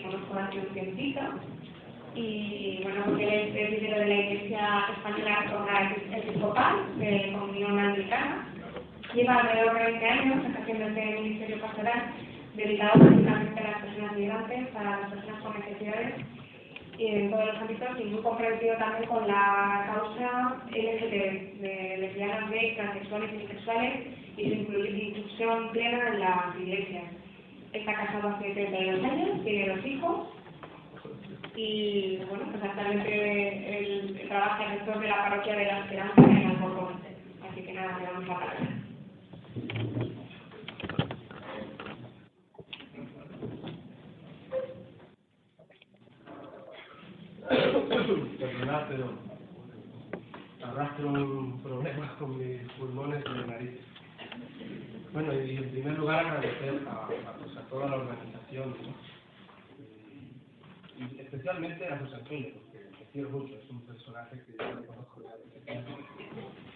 conozco hace un tiempito. Y bueno, porque él es líder de la Iglesia Española Episcopal de Comunión Anglicana. Lleva alrededor de 20 años ejerciendo este ministerio pastoral dedicado principalmente a las personas migrantes, a las personas con necesidades y en todos los ámbitos, y muy comprometido también con la causa LGBT, de lesbianas, gays, transexuales y bisexuales y su inclusión plena en las iglesias. Está casado hace 32 años, tiene 2 hijos y bueno, pues actualmente él trabaja en el sector de la parroquia de la Esperanza en Alcorcón. Así que nada, le damos la palabra. Perdonad, pero arrastro un problema con mis pulmones y mi nariz. Bueno, y en primer lugar agradecer a toda la organización, ¿no? Y especialmente a José Antonio, porque te quiero mucho, es un personaje que yo le conozco ya desde tiempo.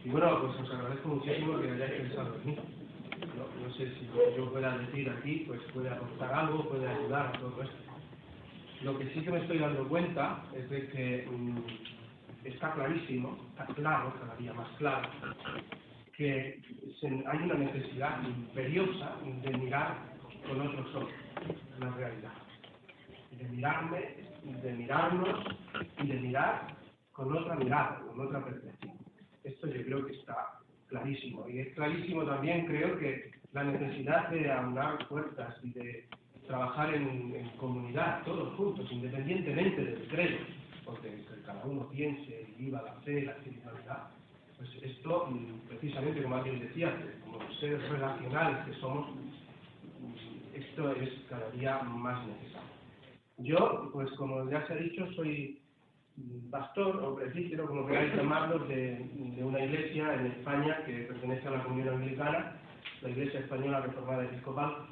Y bueno, pues os agradezco muchísimo que hayáis pensado en mí. No sé si lo que yo pueda decir aquí pues puede aportar algo, puede ayudar a todo esto. Lo que sí que me estoy dando cuenta es de que está clarísimo, está claro, cada día más claro, que hay una necesidad imperiosa de mirar con otros ojos la realidad. De mirarme, de mirarnos y de mirar con otra mirada, con otra perspectiva. Esto yo creo que está clarísimo. Y es clarísimo también, creo, que la necesidad de aunar fuerzas y de trabajar en comunidad, todos juntos, independientemente del credo, porque cada uno piense y viva la fe, la espiritualidad, pues esto, precisamente como alguien decía, como seres relacionales que somos, esto es cada día más necesario. Yo, pues como ya se ha dicho, soy pastor o presbítero, como queráis llamarlo, de una iglesia en España que pertenece a la Comunión Anglicana, la Iglesia Española Reformada Episcopal.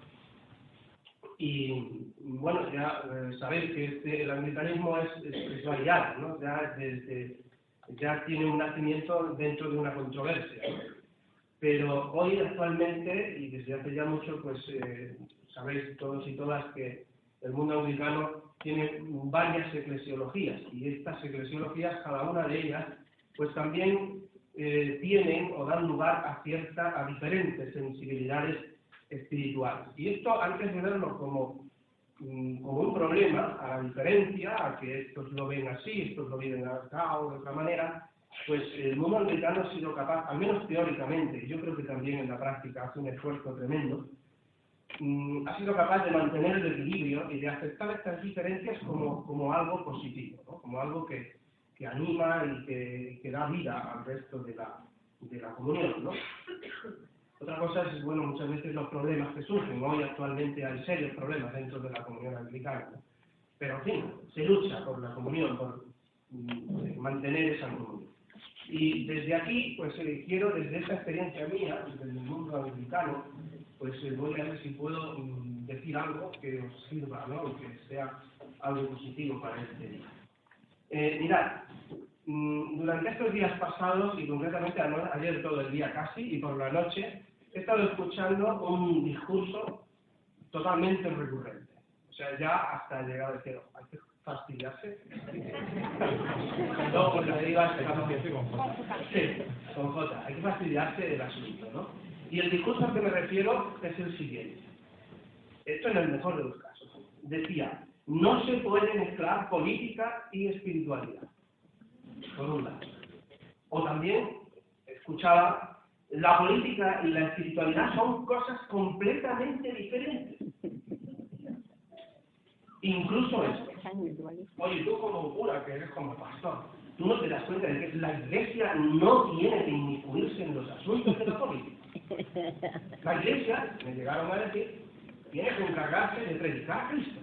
Y bueno, ya sabéis que el anglicanismo es variado, ¿no? Ya tiene un nacimiento dentro de una controversia, ¿no? Pero hoy actualmente, y desde hace ya mucho, pues sabéis todos y todas que el mundo anglicano tiene varias eclesiologías, y estas eclesiologías, cada una de ellas, pues también tienen o dan lugar a diferentes sensibilidades espirituales. Y esto, antes de verlo como un problema, a la diferencia, a que estos lo ven así, estos lo viven acá o de otra manera, pues el mundo anglicano ha sido capaz, al menos teóricamente, y yo creo que también en la práctica hace un esfuerzo tremendo, ha sido capaz de mantener el equilibrio y de aceptar estas diferencias como algo positivo, ¿no? Como algo que anima y que da vida al resto de la comunión, ¿no? Otra cosa es, bueno, muchas veces los problemas que surgen. Hoy actualmente hay serios problemas dentro de la comunión anglicana, ¿no? Pero en fin, se lucha por la comunión, por mantener esa comunión. Y desde aquí, pues quiero, desde esta experiencia mía, desde el mundo anglicano, pues voy a ver si puedo decir algo que os sirva, ¿no? Y que sea algo positivo para este día. Mirad, durante estos días pasados, y concretamente ayer todo el día casi, y por la noche, he estado escuchando un discurso totalmente recurrente. O sea, ya hasta llegar a decir, hay que fastidiarse. No, porque me digas que sí, con J, hay que fastidiarse del asunto, ¿no? Y el discurso al que me refiero es el siguiente. Esto en el mejor de los casos. Decía, no se puede mezclar política y espiritualidad, por un lado. O también escuchaba, la política y la espiritualidad son cosas completamente diferentes. Incluso esto. Oye, tú como cura, que eres como pastor, tú no te das cuenta de que la Iglesia no tiene que inmiscuirse en los asuntos de la política. La Iglesia, me llegaron a decir, tiene que encargarse de predicar a Cristo.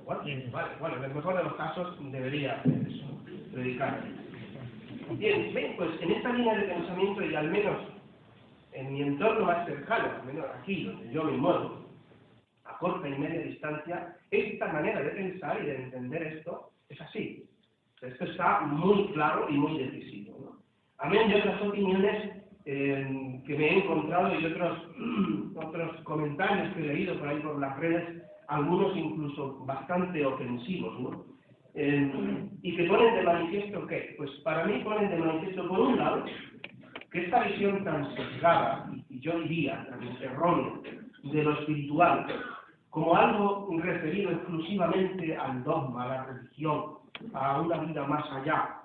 Bueno, en el mejor de los casos debería hacer eso, predicar a Cristo. Bien, pues en esta línea de pensamiento, y al menos en mi entorno más cercano, al menos aquí donde yo me muevo, a corta y media distancia, esta manera de pensar y de entender esto es así. Esto está muy claro y muy decisivo, ¿no? Amén de otras opiniones que me he encontrado y otros comentarios que he leído por ahí por las redes algunos incluso bastante ofensivos, ¿no? Y que ponen de manifiesto, ¿qué? Pues para mí ponen de manifiesto, por un lado, que esta visión tan sesgada, y yo diría tan errónea, de lo espiritual, como algo referido exclusivamente al dogma, a la religión, a una vida más allá,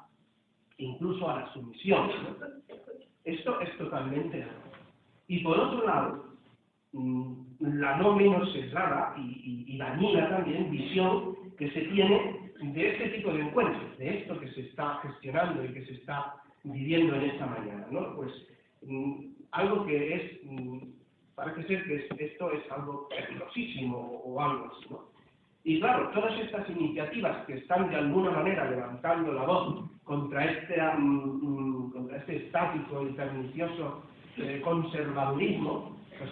incluso a la sumisión, ¿no? Esto es totalmente erróneo. Y por otro lado, la no menos sesgada y dañina también visión que se tiene de este tipo de encuentros, de esto que se está gestionando y que se está viviendo en esta mañana, ¿no? Pues algo que es, parece ser que esto es algo peligrosísimo o algo así, ¿no? Y claro, todas estas iniciativas que están de alguna manera levantando la voz contra este estático y pernicioso conservadurismo, pues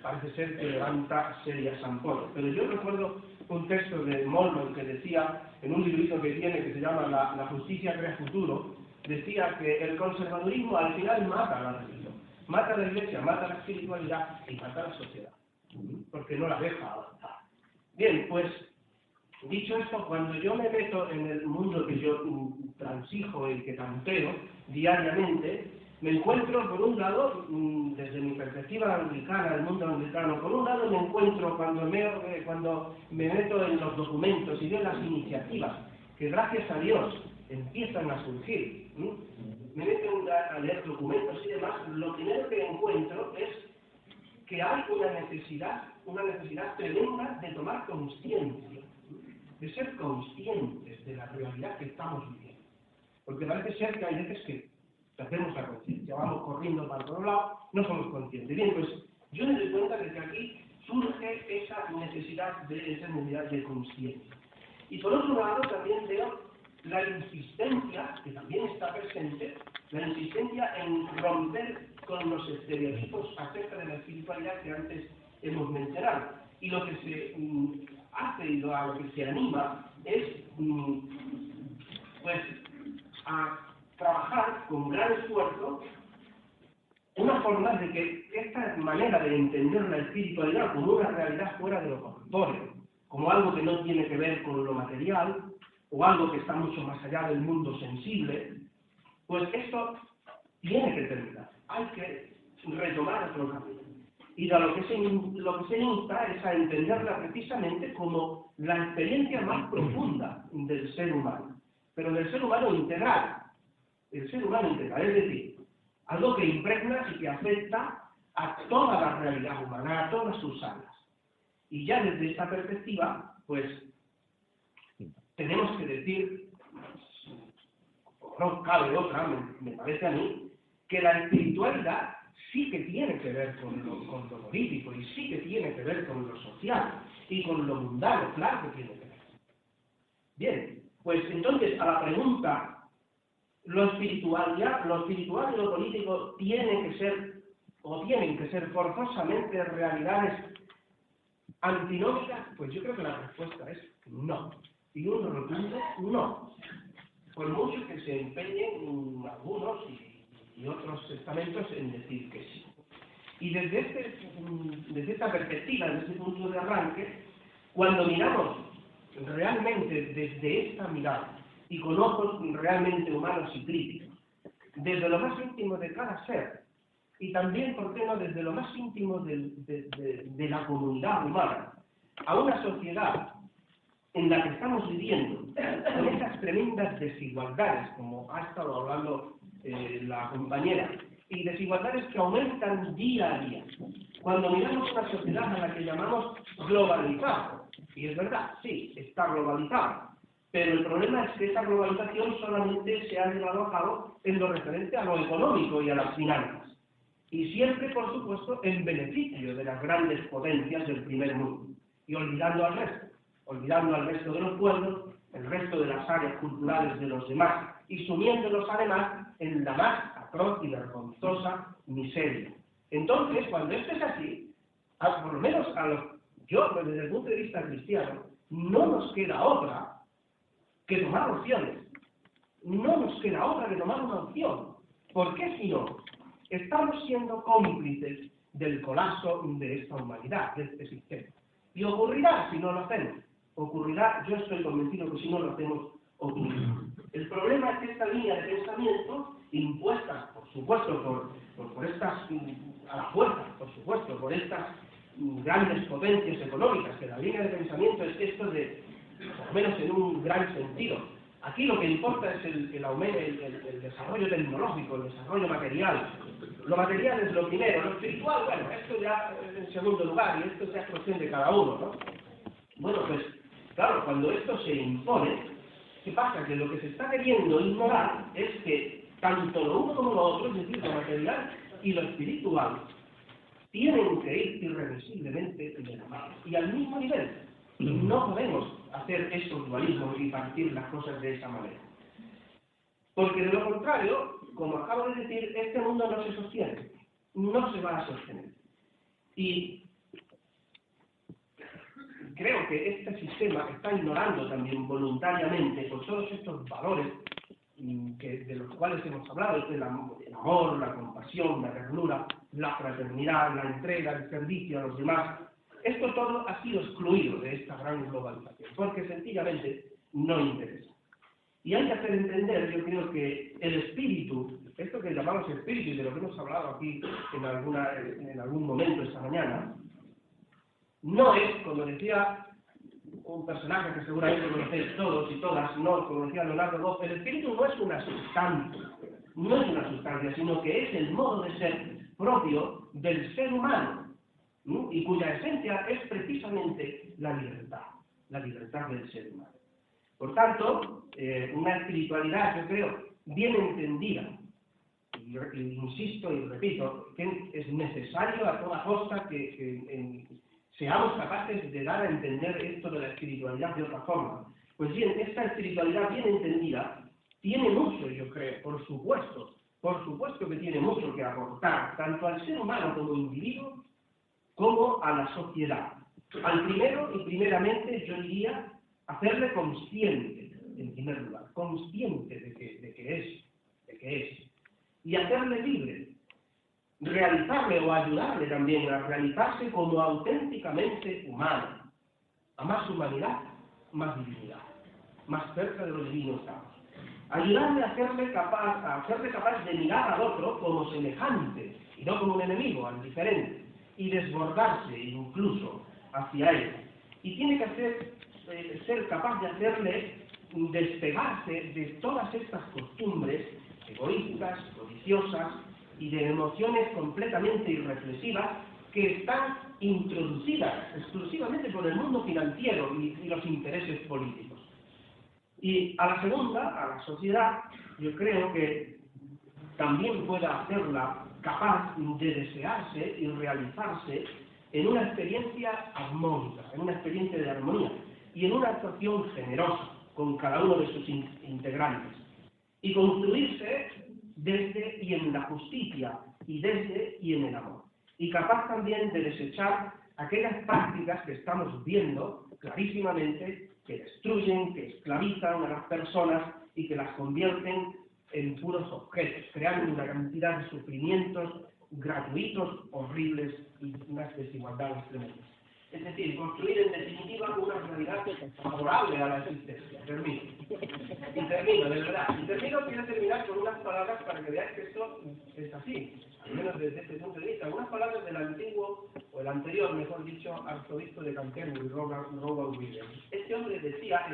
parece ser que levanta serias ampollas. Pero yo recuerdo un texto de Moltmann que decía, en un librito que tiene que se llama La justicia crea futuro, decía que el conservadurismo al final mata a la religión, mata a la iglesia, mata a la espiritualidad y mata a la sociedad, porque no la deja avanzar. Bien, pues dicho esto, cuando yo me meto en el mundo que yo transijo y que tanteo diariamente, me encuentro, por un lado, desde mi perspectiva anglicana, el mundo anglicano, por un lado me encuentro cuando me meto en los documentos y veo las iniciativas que gracias a Dios empiezan a surgir, me meto a leer documentos y demás, lo primero que encuentro es que hay una necesidad tremenda de tomar conciencia, de ser conscientes de la realidad que estamos viviendo. Porque parece ser que hay veces que hacemos la conciencia, vamos corriendo para otro lado, no somos conscientes. Bien, pues yo me doy cuenta de que aquí surge esa necesidad de conciencia. Y por otro lado también veo la insistencia, que también está presente, la insistencia en romper con los estereotipos acerca de la espiritualidad que antes hemos mencionado. Y lo que se hace y a lo que se anima es, pues, a trabajar con gran esfuerzo una forma de que esta manera de entender la espiritualidad como una realidad fuera de lo corpóreo, como algo que no tiene que ver con lo material, o algo que está mucho más allá del mundo sensible, pues esto tiene que terminar. Hay que retomar otro camino. Y lo que se insta es a entenderla precisamente como la experiencia más profunda del ser humano, pero del ser humano integral. El ser humano integral, es decir, algo que impregna y que afecta a toda la realidad humana, a todas sus áreas. Y ya desde esta perspectiva, pues, tenemos que decir, no cabe otra, me parece a mí, que la espiritualidad sí que tiene que ver con lo político, y sí que tiene que ver con lo social, y con lo mundano, claro que tiene que ver. Bien, pues entonces a la pregunta, lo espiritual y lo político tienen que ser forzosamente realidades antinómicas, pues yo creo que la respuesta es no. Y un rotundo no. Por mucho que se empeñen algunos y otros estamentos en decir que sí. Y desde esta perspectiva, desde este punto de arranque, cuando miramos realmente desde esta mirada, y con ojos realmente humanos y críticos, desde lo más íntimo de cada ser, y también, ¿por qué no?, desde lo más íntimo de la comunidad humana, a una sociedad en la que estamos viviendo, con esas tremendas desigualdades, como ha estado hablando la compañera, y desigualdades que aumentan día a día. Cuando miramos una sociedad a la que llamamos globalizada, y es verdad, sí, está globalizada, pero el problema es que esa globalización solamente se ha llevado a cabo en lo referente a lo económico y a las finanzas. Y siempre, por supuesto, en beneficio de las grandes potencias del primer mundo. Y olvidando al resto de los pueblos, el resto de las áreas culturales de los demás, y sumiéndolos además en la más atroz y vergonzosa miseria. Entonces, cuando esto es así, por lo menos yo, desde el punto de vista cristiano, no nos queda otra que tomar opciones. No nos queda otra que tomar una opción. ¿Por qué si no? Estamos siendo cómplices del colapso de esta humanidad, de este sistema. Y ocurrirá si no lo hacemos. Ocurrirá, yo estoy convencido que si no lo hacemos, ocurrirá. El problema es que esta línea de pensamiento, impuesta, por supuesto, por estas, a la fuerza, por supuesto, por estas grandes potencias económicas, que la línea de pensamiento es esto de, por lo menos en un gran sentido. Aquí lo que importa es el aumento, el desarrollo tecnológico, el desarrollo material. Lo material es lo primero, lo espiritual, bueno, esto ya en segundo lugar, y esto ya es cuestión de cada uno, ¿no? Bueno, pues, claro, cuando esto se impone, ¿qué pasa? Que lo que se está queriendo ignorar es que tanto lo uno como lo otro, es decir, lo material y lo espiritual, tienen que ir irreversiblemente de la mano y al mismo nivel. No podemos hacer esos dualismos y partir las cosas de esa manera. Porque de lo contrario, como acabo de decir, este mundo no se sostiene, no se va a sostener. Y creo que este sistema está ignorando también voluntariamente por todos estos valores de los cuales hemos hablado, el amor, la compasión, la ternura, la fraternidad, la entrega, el servicio a los demás. Esto todo ha sido excluido de esta gran globalización, porque sencillamente no interesa. Y hay que hacer entender, yo creo que el espíritu, esto que llamamos espíritu y de lo que hemos hablado aquí en algún momento esta mañana, no es, como decía un personaje que seguramente conocéis todos y todas, no, como decía Leonardo Boff, el espíritu no es una sustancia, sino que es el modo de ser propio del ser humano, ¿no? Y cuya esencia es precisamente la libertad del ser humano. Por tanto, una espiritualidad, yo creo, bien entendida, y insisto y repito, que es necesario a toda costa que seamos capaces de dar a entender esto de la espiritualidad de otra forma. Pues bien, esta espiritualidad bien entendida tiene mucho, yo creo, por supuesto que tiene mucho que aportar, tanto al ser humano como individuo, como a la sociedad. Al primero y primeramente yo diría hacerle consciente, en primer lugar, consciente de que es, y hacerle libre, realizarle o ayudarle también a realizarse como auténticamente humano, a más humanidad, más divinidad, más cerca de lo divino estamos. Ayudarle a hacerle capaz de mirar al otro como semejante y no como un enemigo, al diferente, y desbordarse incluso hacia él. Y tiene que ser capaz de hacerle despegarse de todas estas costumbres egoístas, codiciosas y de emociones completamente irreflexivas que están introducidas exclusivamente por el mundo financiero y los intereses políticos. Y a la segunda, a la sociedad, yo creo que también pueda hacerla capaz de desearse y realizarse en una experiencia armónica, en una experiencia de armonía y en una actuación generosa con cada uno de sus integrantes y construirse desde y en la justicia y desde y en el amor y capaz también de desechar aquellas prácticas que estamos viendo clarísimamente que destruyen, que esclavizan a las personas y que las convierten en puros objetos, creando una cantidad de sufrimientos gratuitos, horribles y unas desigualdades tremendas. Es decir, construir en definitiva una realidad favorable a la existencia. Termino, de verdad. Quiero terminar con unas palabras para que veáis que esto es así, al menos desde este punto de vista. Unas palabras del antiguo, o el anterior, mejor dicho, arzobispo de Canterbury, Robert Williams. Este hombre decía